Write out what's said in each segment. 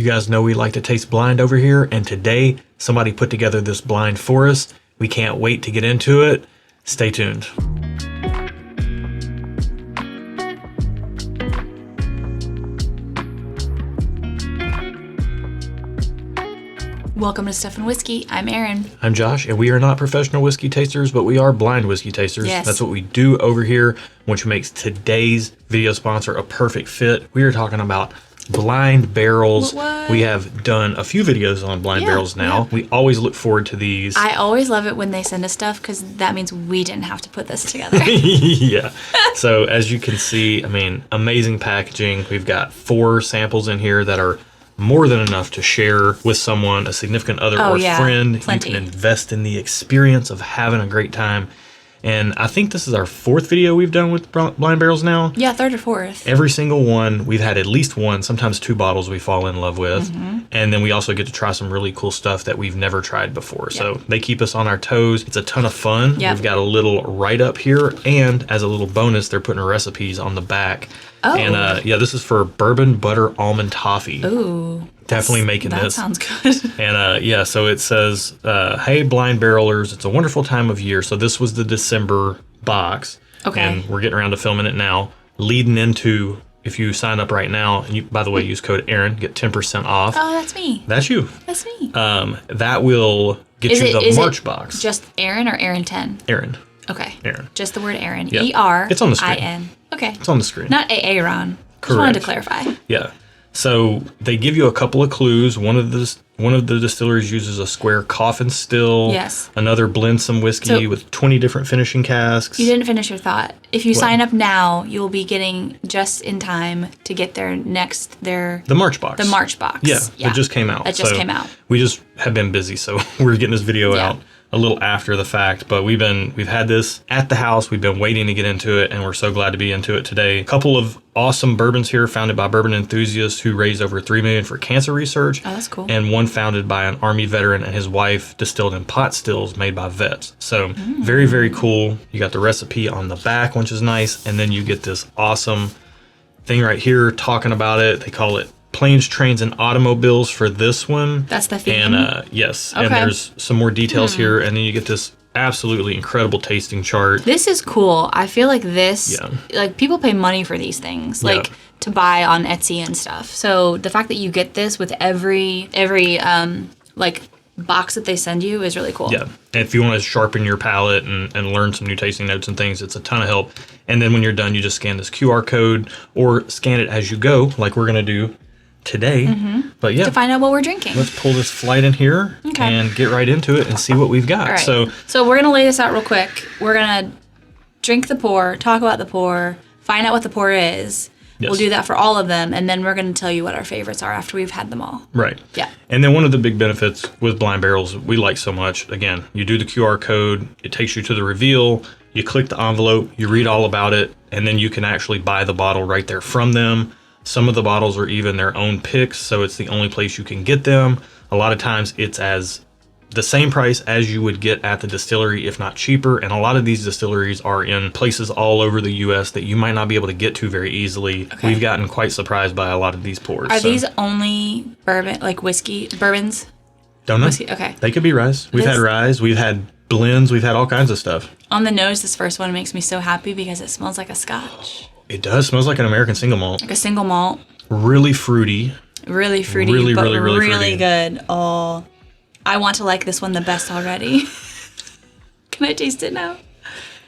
You guys know we like to taste blind over here, and today somebody put together this blind for us. We can't wait to get into it. Stay tuned. Welcome to Stuff and Whiskey. I'm Erin. I'm Josh, and we are not professional whiskey tasters, but we are blind whiskey tasters. Yes. That's what we do over here, which makes today's video sponsor a perfect fit. We are talking about blind barrels. What? We have done a few videos on blind barrels now. We always look forward to these. I always love it when they send us stuff because that means we didn't have to put this together. Yeah. So as you can see, I mean, amazing packaging. We've got 4 samples in here that are more than enough to share with someone, a significant other or friend. Plenty. You can invest in the experience of having a great time. And I think this is our 4th video we've done with blind barrels now. Yeah, 3rd or 4th. Every single one, we've had at least one, sometimes 2 bottles we fall in love with. And then we also get to try some really cool stuff that we've never tried before. Yep. So they keep us on our toes. It's a ton of fun. Yep. We've got a little write-up here. And as a little bonus, they're putting recipes on the back. Oh. And yeah, this is for bourbon butter almond toffee. Ooh. Definitely making that this. That sounds good. And yeah, so it says, hey, blind barrelers, it's a wonderful time of year. So this was the December box. Okay. And we're getting around to filming it now. Leading into, if you sign up right now, and you, by the way, use code Erin, get 10% off. Oh, that's me. That's you. That's me. That will get you the March box. Just Erin or Erin 10? Erin. Okay. Erin. Just the word Erin. Yep. E-R-I-N. It's on the screen. Okay. It's on the screen. Not Aaron. Just wanted to clarify. Yeah. So they give you a couple of clues. One of the distilleries uses a square coffin still. Yes. Another blends some whiskey with 20 different finishing casks. You didn't finish your thought. If you sign up now, you'll be getting just in time to get their the March box. The March box. Yeah. It just came out. It just came out. We just have been busy, so we're getting this video out a little after the fact, but we've had this at the house. We've been waiting to get into it, and we're so glad to be into it today. A couple of awesome bourbons here founded by bourbon enthusiasts who raised over $3 million for cancer research. Oh, that's cool. And one founded by an Army veteran and his wife, distilled in pot stills made by vets. So very, very cool. You got the recipe on the back, which is nice, and then you get this awesome thing right here talking about it. They call it Planes, Trains, and Automobiles for this one. That's the theme? And yes, okay. And there's some more details here, and then you get this absolutely incredible tasting chart. This is cool. I feel like this, like people pay money for these things, like to buy on Etsy and stuff. So the fact that you get this with every like box that they send you is really cool. Yeah, and if you want to sharpen your palate and learn some new tasting notes and things, it's a ton of help. And then when you're done, you just scan this QR code or scan it as you go, like we're going to do today. But yeah, to find out what we're drinking. Let's pull this flight in here and get right into it and see what we've got. All right. So we're gonna lay this out real quick. We're gonna drink the pour, talk about the pour, find out what the pour is. Yes. We'll do that for all of them, and then we're gonna tell you what our favorites are after we've had them all. Right. Yeah. And then one of the big benefits with blind barrels we like so much, again, you do the QR code, it takes you to the reveal, you click the envelope, you read all about it, and then you can actually buy the bottle right there from them. Some of the bottles are even their own picks, so it's the only place you can get them. A lot of times it's as the same price as you would get at the distillery, if not cheaper. And a lot of these distilleries are in places all over the U.S. that you might not be able to get to very easily. Okay. We've gotten quite surprised by a lot of these pours. Are these only bourbon, like whiskey, bourbons? Don't know. Whiskey? Okay. They could be rye. We've had rye, we've had blends, we've had all kinds of stuff. On the nose, this first one makes me so happy because it smells like a scotch. It does. Smells like an American single malt. Like a single malt. Really fruity. Really fruity, really, but really really good. Oh, I want to like this one the best already. Can I taste it now?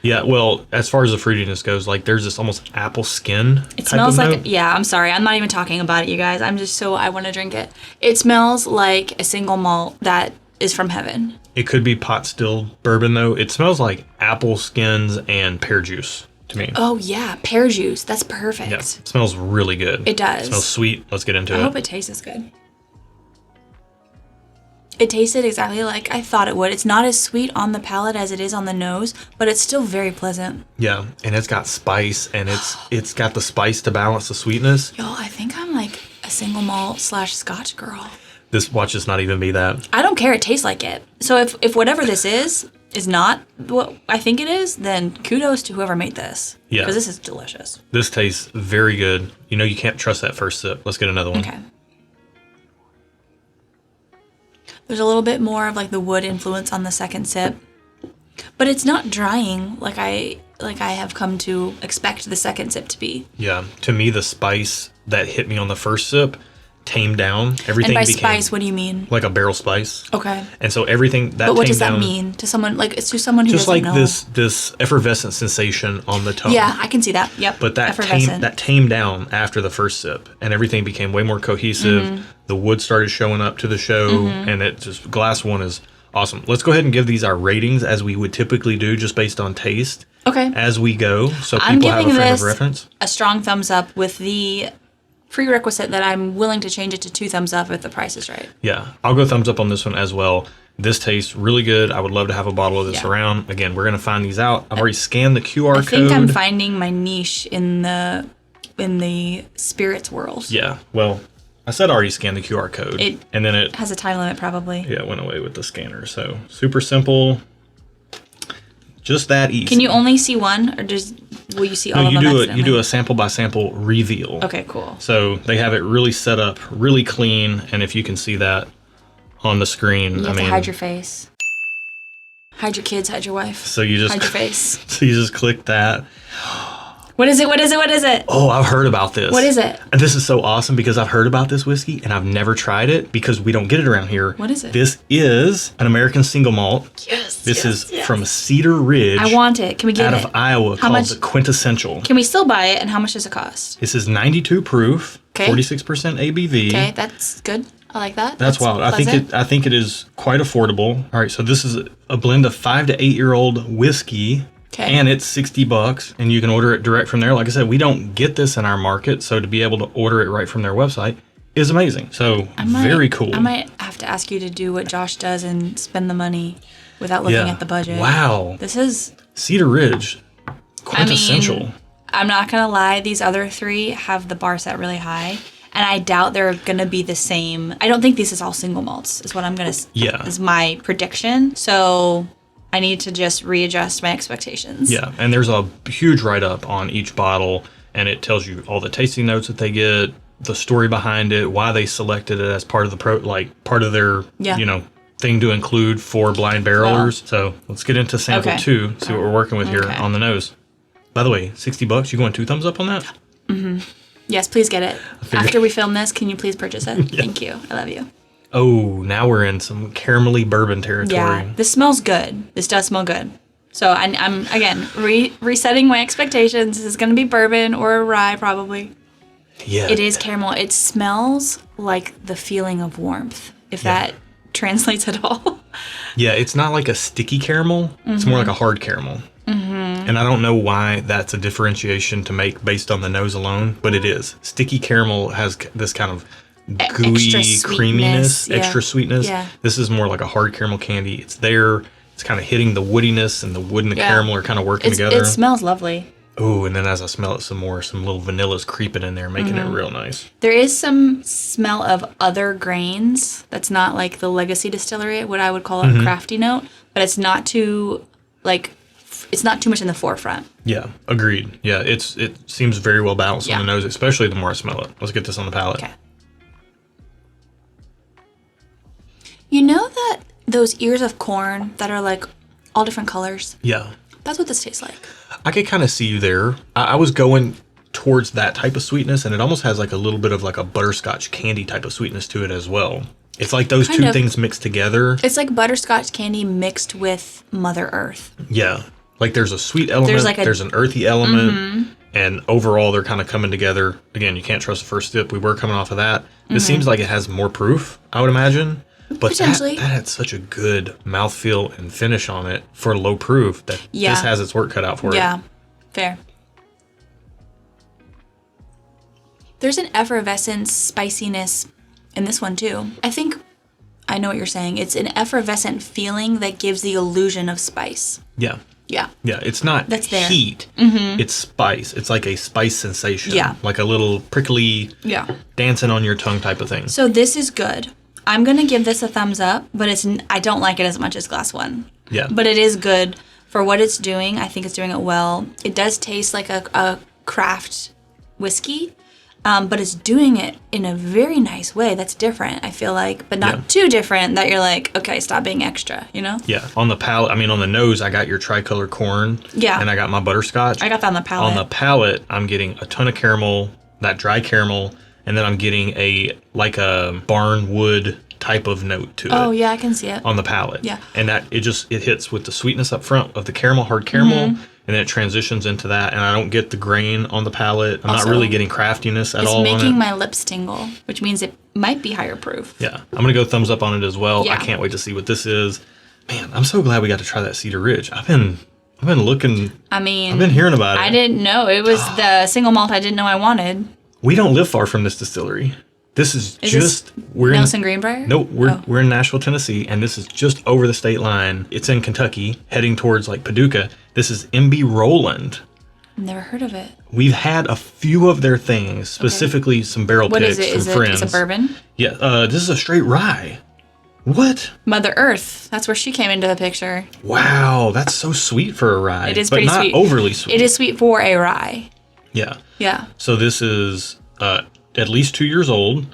Yeah, well, as far as the fruitiness goes, like there's this almost apple skin. It smells like, I'm sorry. I'm not even talking about it, you guys. I'm just I want to drink it. It smells like a single malt that is from heaven. It could be pot stilled bourbon though. It smells like apple skins and pear juice to me. Oh yeah, pear juice. That's perfect. Yeah, it smells really good. It does. It smells sweet. Let's get into it. I hope it tastes as good. It tasted exactly like I thought it would. It's not as sweet on the palate as it is on the nose, but it's still very pleasant. Yeah, and it's got spice, and it's got the spice to balance the sweetness. Y'all, I think I'm like a single malt / scotch girl. Watch this not even be that. I don't care. It tastes like it. So if whatever this is not what I think it is, then kudos to whoever made this. Yeah. Because this is delicious. This tastes very good. You know, you can't trust that first sip. Let's get another one. Okay. There's a little bit more of like the wood influence on the second sip, but it's not drying like I have come to expect the second sip to be. Yeah, to me the spice that hit me on the first sip tamed down. Everything and by became spice, what do you mean? like a barrel spice. Okay. And so everything that But what tamed does that down, mean to someone? Like it's to someone who just doesn't like know. this effervescent sensation on the tongue. Yeah, I can see that. Yep. But that tamed down after the first sip, and everything became way more cohesive. Mm-hmm. The wood started showing up to the show, and it just glass one is awesome. Let's go ahead and give these our ratings as we would typically do, just based on taste. Okay. As we go, so I'm people have a giving frame of this reference. a strong thumbs up with the prerequisite that I'm willing to change it to 2 thumbs up if the price is right. Yeah, I'll go thumbs up on this one as well. This tastes really good. I would love to have a bottle of this around. Again, we're going to find these out. I've already scanned the QR code. I think I'm finding my niche in the spirits world. Yeah, well, I said I already scanned the QR code. And then it has a time limit probably. Yeah, it went away with the scanner. So super simple. Just that easy. Can you only see one, or will you see all of them accidentally? You do a sample by sample reveal. Okay, cool. So they have it really set up, really clean, and if you can see that on the screen, you have to hide your face, hide your kids, hide your wife. So you just hide your face. So you just click that. What is it? What is it? What is it? Oh, I've heard about this. What is it? And this is so awesome because I've heard about this whiskey and I've never tried it because we don't get it around here. What is it? This is an American single malt. Yes. This is from Cedar Ridge. I want it. Can we get it? Out of Iowa, called the Quintessential. Can we still buy it, and how much does it cost? This is 92 proof, okay. 46% ABV. Okay, that's good. I like that. That's wild. I think it is quite affordable. All right, so this is a blend of 5 to 8 year old whiskey. Okay. And it's $60, and you can order it direct from there. Like I said, we don't get this in our market, so to be able to order it right from their website is amazing. So very cool. I might have to ask you to do what Josh does and spend the money without looking at the budget. Wow. This is Cedar Ridge. Quintessential. I mean, I'm not gonna lie, these other 3 have the bar set really high. And I doubt they're gonna be the same. I don't think this is all single malts, is what I'm gonna is my prediction. So I need to just readjust my expectations. Yeah, and there's a huge write-up on each bottle, and it tells you all the tasting notes that they get, the story behind it, why they selected it as part of the part of their thing to include for blind barrelers. So let's get into sample 2, see what we're working with here on the nose. By the way, $60, you going 2 thumbs up on that? Mm-hmm. Yes, please get it. After we film this, can you please purchase it? Yeah. Thank you. I love you. Oh, now we're in some caramelly bourbon territory. Yeah, this smells good. This does smell good. So I'm again resetting my expectations. This is going to be bourbon or a rye probably. Yeah. It is caramel. It smells like the feeling of warmth, if that translates at all. Yeah, it's not like a sticky caramel. It's more like a hard caramel. And I don't know why that's a differentiation to make based on the nose alone, but it is. Sticky caramel has this kind of gooey creaminess, extra sweetness. Yeah. This is more like a hard caramel candy. It's there. It's kind of hitting the woodiness, and the wood and the caramel are kind of working together. It smells lovely. Oh, and then as I smell it some more, some little vanilla's creeping in there, making it real nice. There is some smell of other grains. That's not like the Legacy Distillery, what I would call a crafty note, but it's not too it's not too much in the forefront. Yeah, agreed. Yeah, it seems very well balanced on the nose, especially the more I smell it. Let's get this on the palate. Okay. You know that those ears of corn that are like all different colors? Yeah. That's what this tastes like. I could kind of see you there. I was going towards that type of sweetness, and it almost has like a little bit of like a butterscotch candy type of sweetness to it as well. It's like those two things mixed together. It's like butterscotch candy mixed with Mother Earth. Yeah. Like there's a sweet element, there's an earthy element, and overall they're kind of coming together. Again, you can't trust the first sip. We were coming off of that. It seems like it has more proof, I would imagine. But that had such a good mouthfeel and finish on it for low proof that this has its work cut out for it. Yeah, fair. There's an effervescence spiciness in this one too. I think I know what you're saying. It's an effervescent feeling that gives the illusion of spice. Yeah. Yeah. Yeah, it's not heat. It's spice. It's like a spice sensation. Yeah. Like a little prickly, dancing on your tongue type of thing. So this is good. I'm going to give this a thumbs up, but I don't like it as much as Glass 1. Yeah. But it is good for what it's doing. I think it's doing it well. It does taste like a craft whiskey. but it's doing it in a very nice way. That's different, I feel like, but not too different that you're like, okay, stop being extra, you know? Yeah. On the palate, I mean, on the nose, I got your tricolor corn. Yeah. And I got my butterscotch. I got that on the palate. On the palate, I'm getting a ton of caramel, that dry caramel, and then I'm getting a barn wood type of note to it. Oh, yeah, I can see it. On the palate. Yeah. And that it hits with the sweetness up front of the caramel, hard caramel. And then it transitions into that, and I don't get the grain on the palate. I'm not really getting craftiness at all on it. It's making my lips tingle, which means it might be higher proof. Yeah, I'm going to go thumbs up on it as well. Yeah. I can't wait to see what this is. Man, I'm so glad we got to try that Cedar Ridge. I've been looking. I mean, I've been hearing about it. I didn't know. It was the single malt I didn't know I wanted. We don't live far from this distillery. This is we're Nelson Greenbrier? No, we're in Nashville, Tennessee, and this is just over the state line. It's in Kentucky, heading towards like Paducah. This is MB Roland. Never heard of it. We've had a few of their things, specifically some barrel picks from friends. Is it bourbon? Yeah, this is a straight rye. What? Mother Earth. That's where she came into the picture. Wow, that's so sweet for a rye. It is but pretty not sweet. Overly sweet. It is sweet for a rye. Yeah. Yeah. So this is at least 2 years old.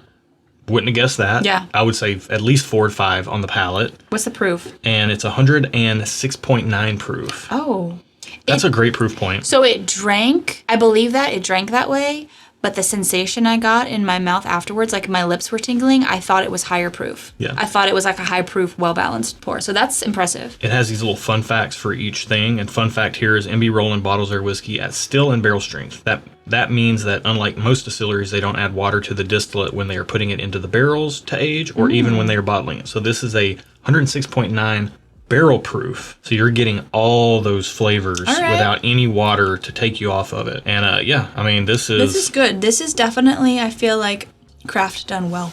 Wouldn't have guessed that. Yeah. I would say at least 4 or 5 on the palate. What's the proof? And it's 106.9 proof. Oh. That's a great proof point. So it drank, I believe that, it drank that way, but the sensation I got in my mouth afterwards, like my lips were tingling, I thought it was higher proof. Yeah. I thought it was like a high proof, well-balanced pour. So that's impressive. It has these little fun facts for each thing. And fun fact here is MB Roland bottles their whiskey at still and barrel strength. That means that unlike most distilleries, they don't add water to the distillate when they are putting it into the barrels to age or even when they are bottling it. So this is a 106.9 barrel proof. So you're getting all those flavors without any water to take you off of it. And yeah, I mean, this is good. This is definitely, I feel like, craft done well.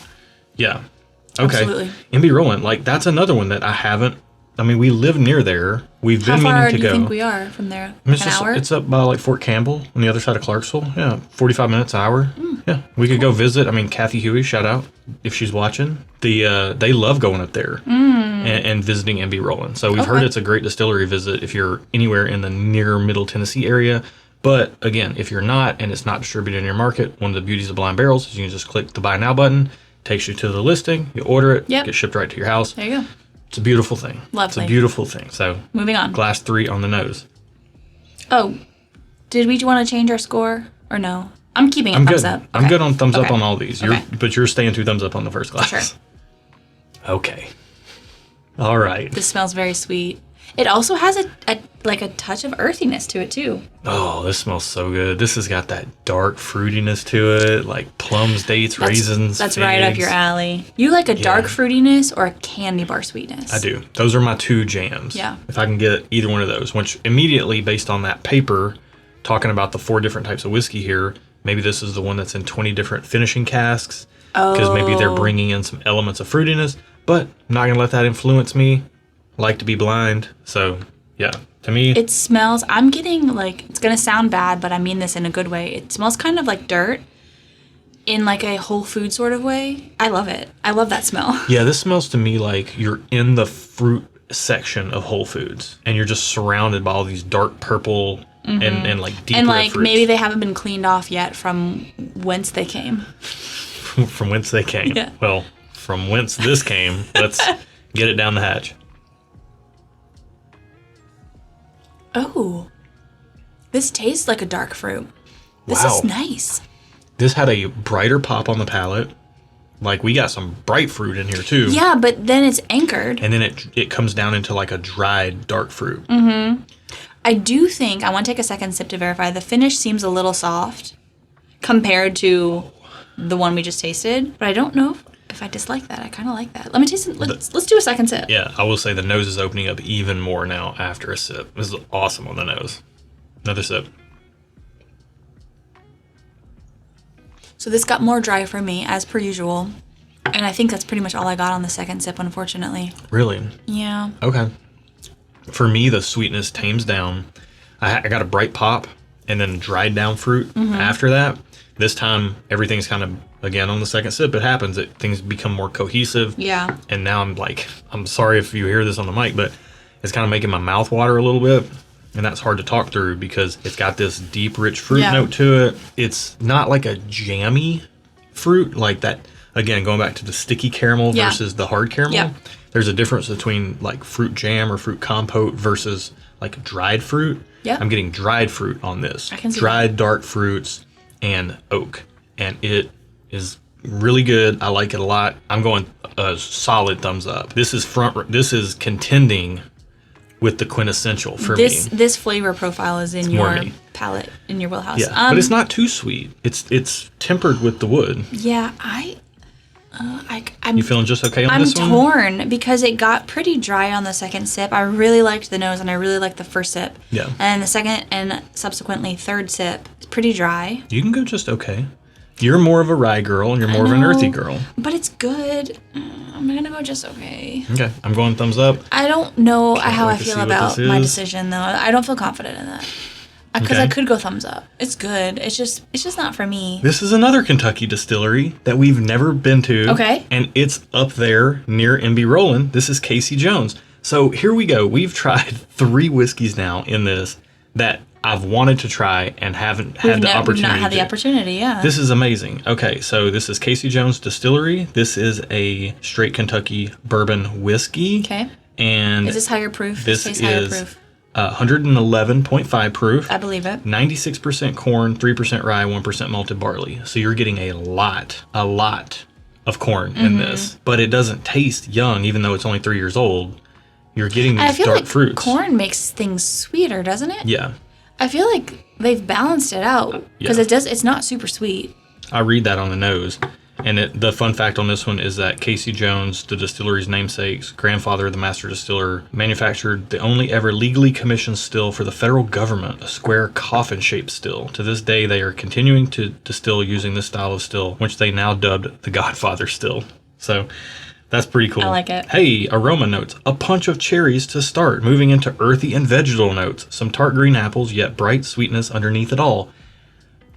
Yeah. Okay. Absolutely. MB Roland, like that's another one that I haven't. I mean, we live near there. We've been meaning to go. How far do you think we are from there? I mean, An hour? It's up by like Fort Campbell on the other side of Clarksville. Yeah, 45 minutes, hour. Yeah, we could go visit. I mean, Kathy Huey, shout out if she's watching. They love going up there and visiting MB Roland. So we've heard it's a great distillery visit if you're anywhere in the near Middle Tennessee area. But again, if you're not and it's not distributed in your market, one of the beauties of Blind Barrels is you can just click the Buy Now button. Takes you to the listing. You order it. Get shipped right to your house. There you go. It's a beautiful thing. Lovely. It's a beautiful thing. So moving on. Glass 3 on the nose. Oh, did we want to change our score or no? I'm keeping it thumbs up. I'm good on thumbs up on all these. Okay. But you're staying 2 thumbs up on the first glass. Sure. Okay. All right. This smells very sweet. It also has a touch of earthiness to it too. Oh, this smells so good. This has got that dark fruitiness to it, like plums, dates, raisins. That's figs. right up your alley. You like a dark fruitiness or a candy bar sweetness? I do. Those are my 2 jams. Yeah. If I can get either one of those, which immediately based on that paper talking about the 4 different types of whiskey here, maybe this is the one that's in 20 different finishing casks. Because maybe they're bringing in some elements of fruitiness, but I'm not going to let that influence me. Like to be blind. So, yeah, to me. It smells, I'm getting like, it's going to sound bad, but I mean this in a good way. It smells kind of like dirt in like a Whole Food sort of way. I love it. I love that smell. Yeah, this smells to me like you're in the fruit section of Whole Foods and you're just surrounded by all these dark purple and like deep and red like fruits. maybe they haven't been cleaned off yet from whence they came. From whence they came. Yeah. Well, from whence this came, let's get it down the hatch. Oh, this tastes like a dark fruit. This Wow. is nice. This had a brighter pop on the palate. Like we got some bright fruit in here too. Yeah, but then it's anchored. And then it comes down into like a dried dark fruit. I do think, I want to take a second sip to verify, the finish seems a little soft compared to the one we just tasted. But I don't know if I dislike that. I kind of like that. Let me taste it. Let's do a second sip. Yeah, I will say the nose is opening up even more now after a sip. This is awesome on the nose. Another sip. So this got more dry for me, as per usual. And I think that's pretty much all I got on the second sip, unfortunately. Really? Yeah. Okay. For me, the sweetness tames down. I got a bright pop and then dried down fruit after that. This time, everything's kind of, again, on the second sip, it happens. Things become more cohesive. Yeah. And now I'm sorry if you hear this on the mic, but it's kind of making my mouth water a little bit. and that's hard to talk through because it's got this deep, rich fruit Yeah. note to it. It's not like a jammy fruit like that. Again, going back to the sticky caramel Yeah. versus the hard caramel. Yeah. There's a difference between like fruit jam or fruit compote versus like dried fruit. Yeah. I'm getting dried fruit on this. I can see dried dark fruits and oak, and it is really good. I like it a lot. I'm going a solid thumbs up. This is contending with the quintessential for me. This flavor profile is in more your me. palate, in your wheelhouse. Yeah, but it's not too sweet. It's tempered with the wood. Yeah, I'm You feeling just okay on I'm this one? torn because it got pretty dry on the second sip. I really liked the nose and I really liked the first sip. Yeah. And the second and subsequently third sip, it's pretty dry. You can go just okay. You're more of a rye girl and you're more of an earthy girl. But it's good. I'm gonna go just okay. Okay, I'm going thumbs up. I don't know how wait I to feel see what about this my is. decision though. I don't feel confident in that. Because Okay. I could go thumbs up. It's good. It's just not for me. This is another Kentucky distillery that we've never been to. Okay. And it's up there near MB Rollin. This is Casey Jones. So here we go. We've tried 3 whiskeys now in this that I've wanted to try and haven't had the opportunity. We've not had the to. opportunity, yeah. This is amazing. Okay, so this is Casey Jones Distillery. This is a straight Kentucky bourbon whiskey. Okay. And Is this higher proof? this tastes higher is proof. 111.5 proof. I believe it. 96% corn, 3% rye, 1% malted barley. So you're getting a lot of corn Mm-hmm. in this. But it doesn't taste young, even though it's only 3 years old. You're getting I these feel dark like fruits. corn makes things sweeter, doesn't it? Yeah. I feel like they've balanced it out because Yeah. it's not super sweet. I read that on the nose. And the fun fact on this one is that Casey Jones, the distillery's namesake's grandfather, the master distiller, manufactured the only ever legally commissioned still for the federal government, a square coffin-shaped still. To this day, they are continuing to distill using this style of still, which they now dubbed the Godfather still. So that's pretty cool. I like it. Hey, aroma notes. A punch of cherries to start, moving into earthy and vegetal notes. Some tart green apples, yet bright sweetness underneath it all.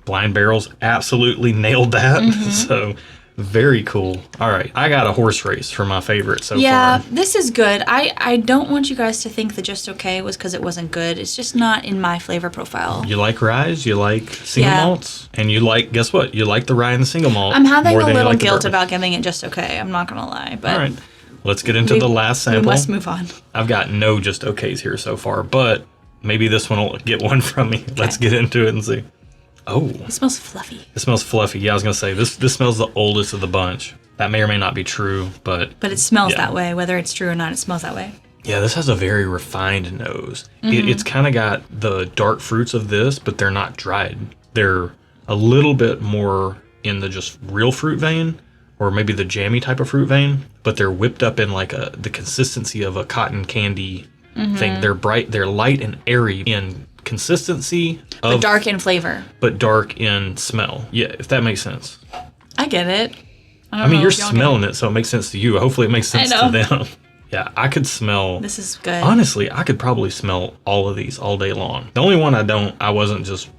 Blind Barrels absolutely nailed that. Mm-hmm. So very cool. All right, I got a horse race for my favorite so Yeah, far. this is good. I don't want you guys to think that Just Okay was because it wasn't good. It's just not in my flavor profile. You like ryes, you like single Yeah. malts, and you like, guess what? You like the rye and the single malt. I'm having more a than you little like the guilt bourbon. about giving it Just Okay. I'm not gonna lie, but All right, let's get into we- the last we sample. must move on. I've got no Just Okays here so far, but maybe this one will get one from me. Let's get into it and see. Oh, It smells fluffy, it smells fluffy. Yeah, I was gonna say this smells the oldest of the bunch. That may or may not be true, but but it smells Yeah. that way. Whether it's true or not, it smells that way. yeah, this has a very refined nose. Mm-hmm. It's kind of got the dark fruits of this, but they're not dried. They're a little bit more in the just real fruit vein, or maybe the jammy type of fruit vein, but they're whipped up in like the consistency of a cotton candy Mm-hmm. thing. They're bright, they're light and airy in consistency, But dark in flavor. but dark in smell. Yeah, if that makes sense. I get it. I mean, you're smelling it, so it makes sense to you. Hopefully, it makes sense to know. them. Yeah, I could smell. This is good. Honestly, I could probably smell all of these all day long. The only one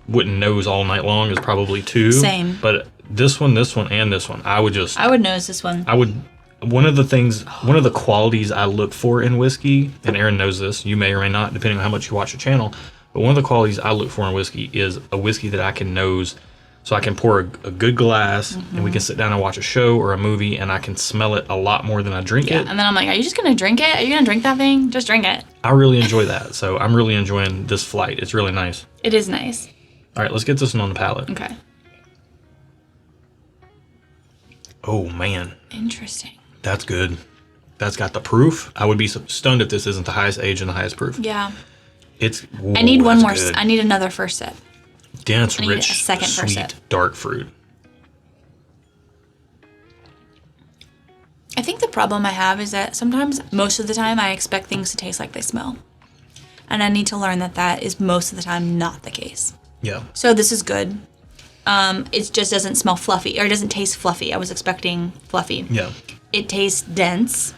wouldn't nose all night long is probably 2. Same. But this one, and this one, I would nose this one. one of the qualities I look for in whiskey, and Aaron knows this, you may or may not, depending on how much you watch the channel, but one of the qualities I look for in whiskey is a whiskey that I can nose. So I can pour a good glass, and we can sit down and watch a show or a movie, and I can smell it a lot more than I drink Yeah, it. and then I'm like, are you just gonna drink it? Are you gonna drink that thing? Just drink it. I really enjoy that. So I'm really enjoying this flight. It's really nice. It is nice. All right, let's get this one on the palate. Okay. Oh, man. Interesting. That's good. That's got the proof. I would be stunned if this isn't the highest age and the highest proof. Yeah. I I need one more. I need another first sip. Dense, I need a rich, second first sweet, sip. dark fruit. I think the problem I have is that most of the time, I expect things to taste like they smell. And I need to learn that is most of the time not the case. Yeah. So this is good. It just doesn't smell fluffy, or it doesn't taste fluffy. I was expecting fluffy. Yeah. It tastes dense,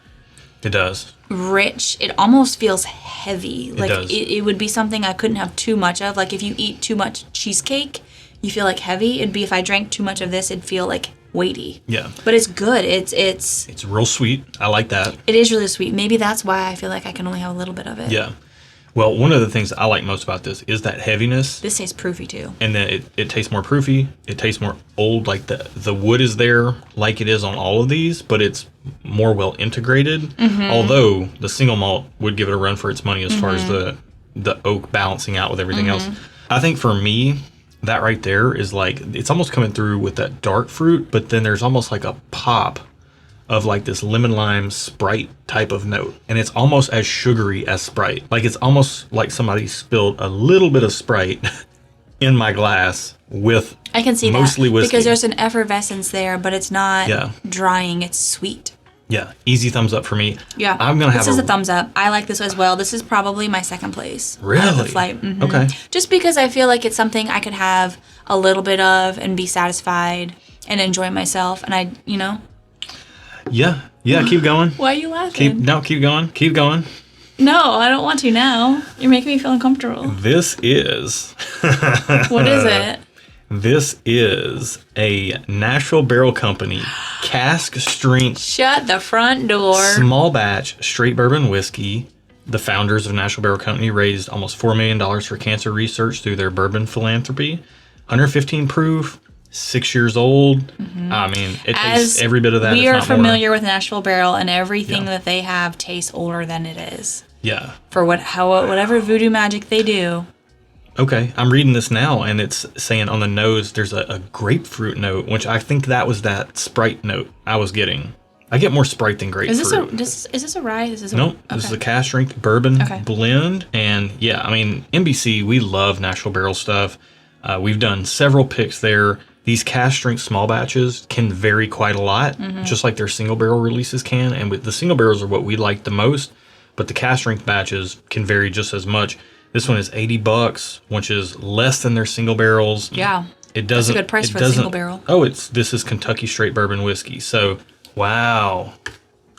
It does. rich. It almost feels heavy. Like does. it would be something I couldn't have too much of. Like if you eat too much cheesecake, you feel like heavy. It'd be if I drank too much of this, it'd feel like weighty. Yeah. But it's good. It's It's real sweet. I like that. it is really sweet. Maybe that's why I feel like I can only have a little bit of it. Yeah. Well, one of the things I like most about this is that heaviness. This tastes proofy too. And then it tastes more proofy. It tastes more old. Like the wood is there like it is on all of these, but it's more well integrated. Mm-hmm. Although the single malt would give it a run for its money as far as the oak balancing out with everything else. I think for me, that right there is like, it's almost coming through with that dark fruit, but then there's almost like a pop of like this lemon lime Sprite type of note, and it's almost as sugary as Sprite. Like it's almost like somebody spilled a little bit of Sprite in my glass with I can see mostly that whiskey. because there's an effervescence there, but it's not drying. It's sweet. Yeah, easy thumbs up for me. Yeah, I'm gonna have this is a thumbs up. I like this as well. This is probably my second place. Really? Out of the flight. Mm-hmm. Okay. Just because I feel like it's something I could have a little bit of and be satisfied and enjoy myself, and I, Yeah, keep going. Why are you laughing? Keep going. No, I don't want to now. You're making me feel uncomfortable. This is... What is it? This is a Nashville Barrel Company cask strength... Shut the front door. Small batch straight bourbon whiskey. The founders of Nashville Barrel Company raised almost $4 million for cancer research through their bourbon philanthropy. 115 proof. 6 years old. Mm-hmm. I mean, it tastes every bit of that. We are familiar with Nashville Barrel, and everything that they have tastes older than it is. Yeah. For whatever voodoo magic they do. Okay, I'm reading this now, and it's saying on the nose there's a grapefruit note, which I think that was that Sprite note I was getting. I get more Sprite than grapefruit. Is this a rye? This is Nope. This is a cask strength bourbon blend, and yeah, I mean, NBC, we love Nashville Barrel stuff. We've done several picks there. These cask strength small batches can vary quite a lot, just like their single barrel releases can. And with the single barrels are what we like the most, but the cask strength batches can vary just as much. This one is $80, which is less than their single barrels. Yeah, it doesn't. That's a good price for a single barrel. Oh, this is Kentucky straight bourbon whiskey. So, wow.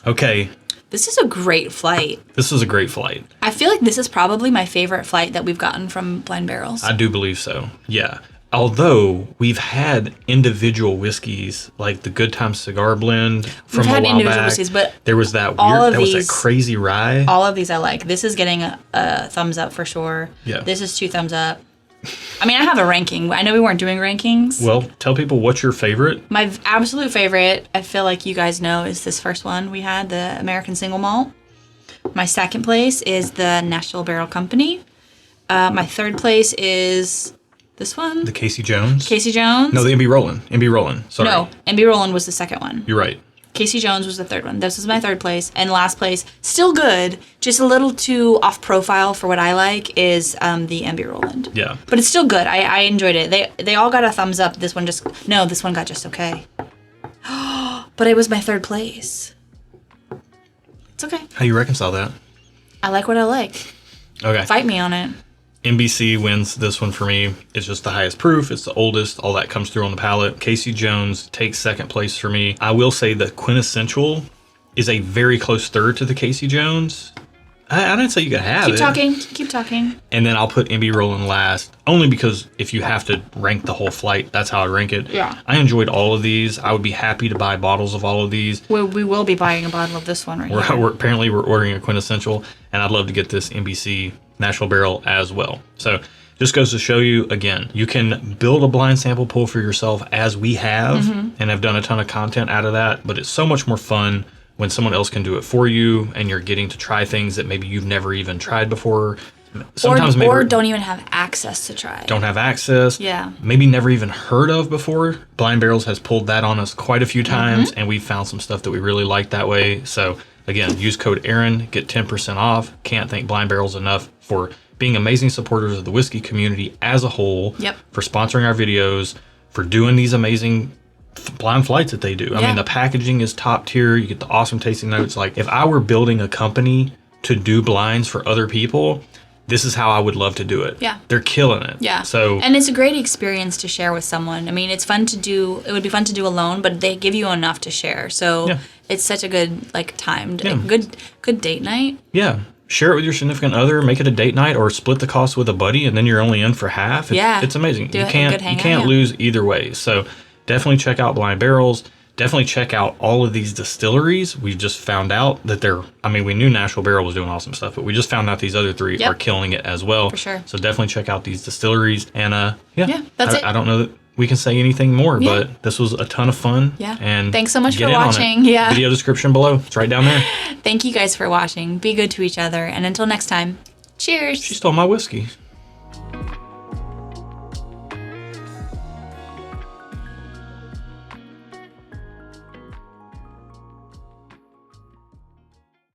Okay. This is a great flight. This is a great flight. I feel like this is probably my favorite flight that we've gotten from Blind Barrels. I do believe so. Yeah. Although we've had individual whiskeys, like the Good Time Cigar Blend from a while back. We've had individual whiskeys, but there was that was that crazy rye. All of these I like. This is getting a thumbs up for sure. Yeah. This is 2 thumbs up. I mean, I have a ranking. I know we weren't doing rankings. Well, tell people what's your favorite. My absolute favorite, I feel like you guys know, is this first one we had, the American Single Malt. My second place is the Nashville Barrel Company. My third place is... this one? The Casey Jones? Casey Jones? No, the MB Rollin'. Sorry. No, MB Rollin' was the second one. You're right. Casey Jones was the third one. This was my third place. And last place, still good, just a little too off profile for what I like, is the MB Rollin'. Yeah. But it's still good. I enjoyed it. They all got a thumbs up. This one got just okay. But it was my third place. It's okay. How you reconcile that? I like what I like. Okay. Fight me on it. NBC wins this one for me. It's just the highest proof. It's the oldest. All that comes through on the palate. Casey Jones takes second place for me. I will say the Quintessential is a very close third to the Casey Jones. I didn't say you could have it. Keep talking. And then I'll put MB Rollin' last, only because if you have to rank the whole flight, that's how I rank it. Yeah. I enjoyed all of these. I would be happy to buy bottles of all of these. We will be buying a bottle of this one right now. Apparently we're ordering a Quintessential, and I'd love to get this NBC Nashville Barrel as well. So just goes to show you, again, you can build a blind sample pool for yourself, as we have, and have done a ton of content out of that, but it's so much more fun when someone else can do it for you, and you're getting to try things that maybe you've never even tried before. Sometimes or don't even have access to try. Don't have access. Yeah. Maybe never even heard of before. Blind Barrels has pulled that on us quite a few times, and we found some stuff that we really like that way. So again, use code Aaron, get 10% off. Can't thank Blind Barrels enough for being amazing supporters of the whiskey community as a whole. Yep. For sponsoring our videos, for doing these amazing blind flights that they do. I mean, the packaging is top tier. You get the awesome tasting notes. Like, if I were building a company to do blinds for other people, this is how I would love to do it. Yeah. They're killing it. Yeah. So, and it's a great experience to share with someone. I mean, it's fun to do. It would be fun to do alone, but they give you enough to share. So it's such a good, timed, good date night. Yeah. Share it with your significant other, make it a date night, or split the cost with a buddy, and then you're only in for half. It's amazing. You can't lose either way. So definitely check out Blind Barrels. definitely check out all of these distilleries. We just found out that we knew Nashville Barrel was doing awesome stuff, but we just found out these other 3 are killing it as well. For sure. So definitely check out these distilleries. And that's it. I don't know that we can say anything more, but this was a ton of fun. Yeah. And thanks so much for watching. Yeah. Video description below. It's right down there. Thank you guys for watching. Be good to each other. And until next time, cheers. She stole my whiskey.